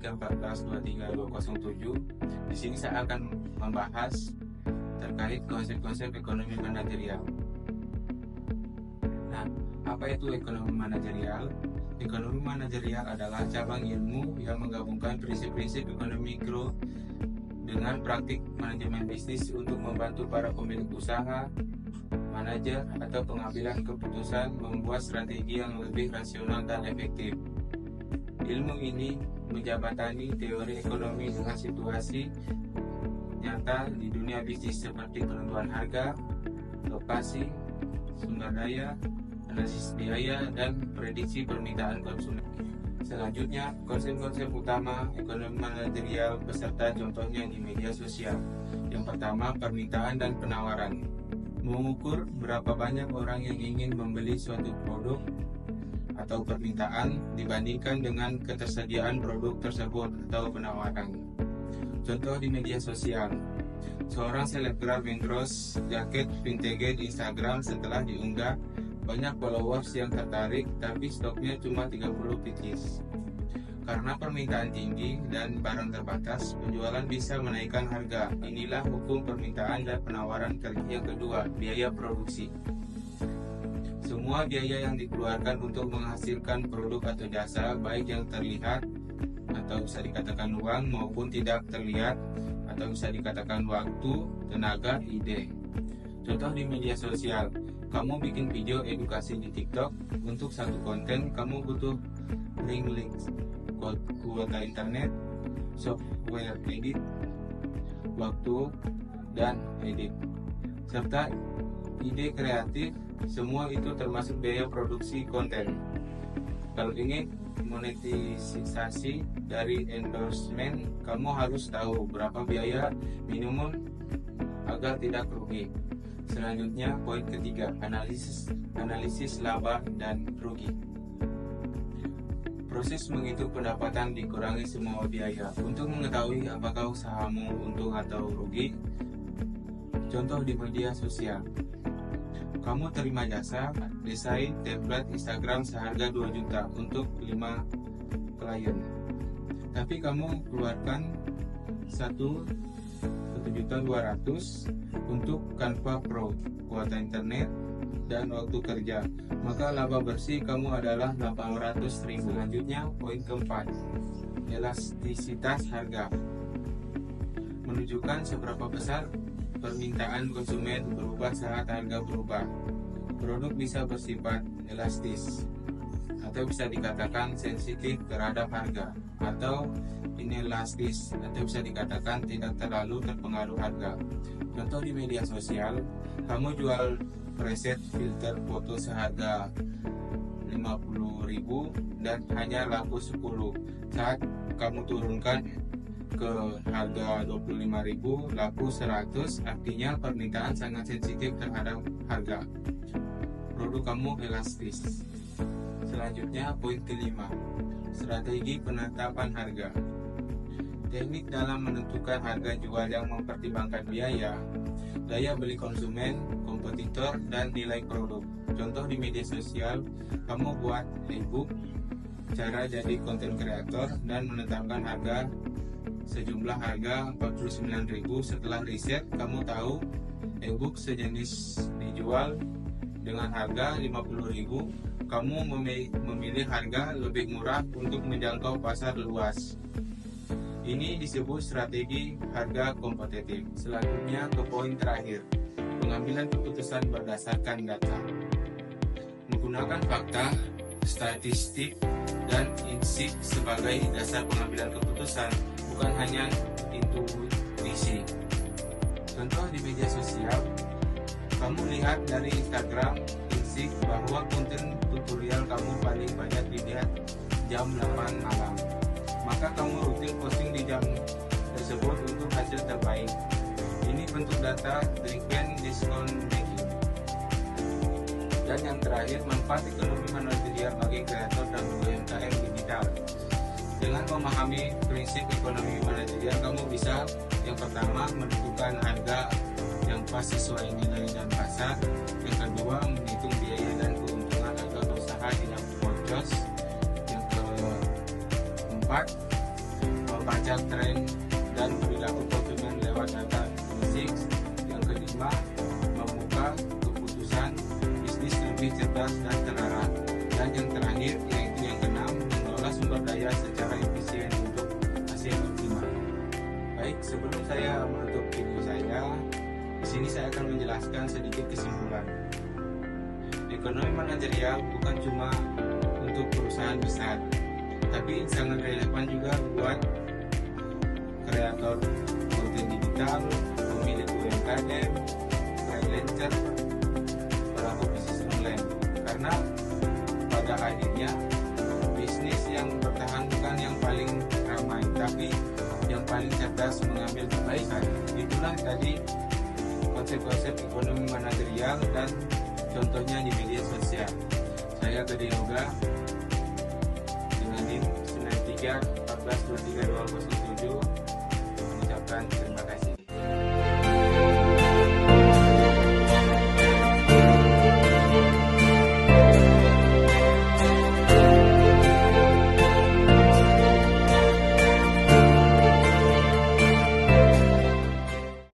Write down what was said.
314-23207. Di sini saya akan membahas terkait konsep-konsep ekonomi manajerial. Nah, apa itu ekonomi manajerial? Ekonomi manajerial adalah cabang ilmu yang menggabungkan prinsip-prinsip ekonomi mikro dengan praktik manajemen bisnis untuk membantu para pemilik usaha, manajer, atau pengambilan keputusan membuat strategi yang lebih rasional dan efektif. Ilmu ini menjabatani teori ekonomi dengan situasi nyata di dunia bisnis seperti penentuan harga, lokasi, sumber daya, analisis biaya, dan prediksi permintaan konsumen. Selanjutnya, konsep-konsep utama ekonomi manajerial beserta contohnya di media sosial. Yang pertama, permintaan dan penawaran. Mengukur berapa banyak orang yang ingin membeli suatu produk atau permintaan dibandingkan dengan ketersediaan produk tersebut atau penawaran. Contoh di media sosial. Seorang selebgram endorse jaket vintage di Instagram. Setelah diunggah, banyak followers yang tertarik, tapi stoknya cuma 30 pieces. Karena permintaan tinggi dan barang terbatas, penjualan bisa menaikkan harga. Inilah hukum permintaan dan penawaran. Yang kedua, biaya produksi. Semua biaya yang dikeluarkan untuk menghasilkan produk atau jasa, baik yang terlihat atau bisa dikatakan uang maupun tidak terlihat atau bisa dikatakan waktu, tenaga, ide. Contoh di media sosial, kamu bikin video edukasi di TikTok. Untuk satu konten, kamu butuh link, kuota internet, software edit, waktu, dan edit, serta ide kreatif. Semua itu termasuk biaya produksi konten. Kalau ingin monetisasi dari endorsement, kamu harus tahu berapa biaya minimum agar tidak rugi. Selanjutnya, poin ketiga, analisis laba dan rugi. Proses menghitung pendapatan dikurangi semua biaya untuk mengetahui apakah usahamu untung atau rugi. Contoh di media sosial. Kamu terima jasa desain template Instagram seharga 2 juta untuk 5 klien. Tapi kamu keluarkan 1.200.000 untuk Canva Pro, kuota internet, dan waktu kerja, maka laba bersih kamu adalah 800.000. Selanjutnya, poin keempat, elastisitas harga. Menunjukkan seberapa besar permintaan konsumen berubah saat harga berubah. Produk bisa bersifat elastis atau bisa dikatakan sensitif terhadap harga, atau inelastis atau bisa dikatakan tidak terlalu terpengaruh harga. Contoh di media sosial, kamu jual preset filter foto seharga 50.000 dan hanya laku 10. Saat kamu turunkan ke harga 25.000, laku 100, artinya permintaan sangat sensitif terhadap harga. Produk kamu elastis. Selanjutnya, poin kelima, strategi penetapan harga. Teknik dalam menentukan harga jual yang mempertimbangkan biaya, daya beli konsumen, kompetitor, dan nilai produk. Contoh di media sosial, kamu buat e-book, cara jadi konten kreator, dan menetapkan harga sejumlah harga 49.000. Setelah riset, kamu tahu e-book sejenis dijual dengan harga 50.000. Kamu memilih harga lebih murah untuk menjangkau pasar luas. Ini disebut strategi harga kompetitif. Selanjutnya ke poin terakhir, pengambilan keputusan berdasarkan data. Menggunakan fakta, statistik, dan insight sebagai dasar pengambilan keputusan, bukan hanya intuisi. Contoh di media sosial, kamu lihat dari Instagram insight bahwa konten tutorial kamu paling banyak dilihat jam 8 malam. Maka kamu rutin posting di jam tersebut untuk hasil terbaik. Ini bentuk data driven decision making. Dan yang terakhir, manfaat ekonomi manajerial bagi kreator dan UMKM digital. Dengan memahami prinsip ekonomi manajerial, kamu bisa yang pertama menentukan harga yang pas sesuai nilai dan pasar. Yang kedua, menghitung biaya dan keuntungan agar usaha tidak boncos. Yang keempat, melacak tren dan perilaku konsumen lewat data analytics. Yang kelima, membuka keputusan bisnis lebih cerdas dan terarah. Dan yang terakhir, yaitu yang keenam, mengelola sumber daya secara efisien untuk hasil optimal. Baik, sebelum saya menutup video saya, di sini saya akan menjelaskan sedikit kesimpulan. Ekonomi manajerial bukan cuma untuk perusahaan besar, tapi sangat relevan juga buat kreator konten digital, pemilik UMKM, freelancer, pelaku bisnis online. Karena pada akhirnya bisnis yang bertahan bukan yang paling ramai, tapi yang paling cerdas mengambil kebaikan. Itulah tadi konsep-konsep ekonomi manajerial dan contohnya di media sosial. Saya Gede Yoga dengan NIM 93 14 23 207 mengucapkan terima kasih.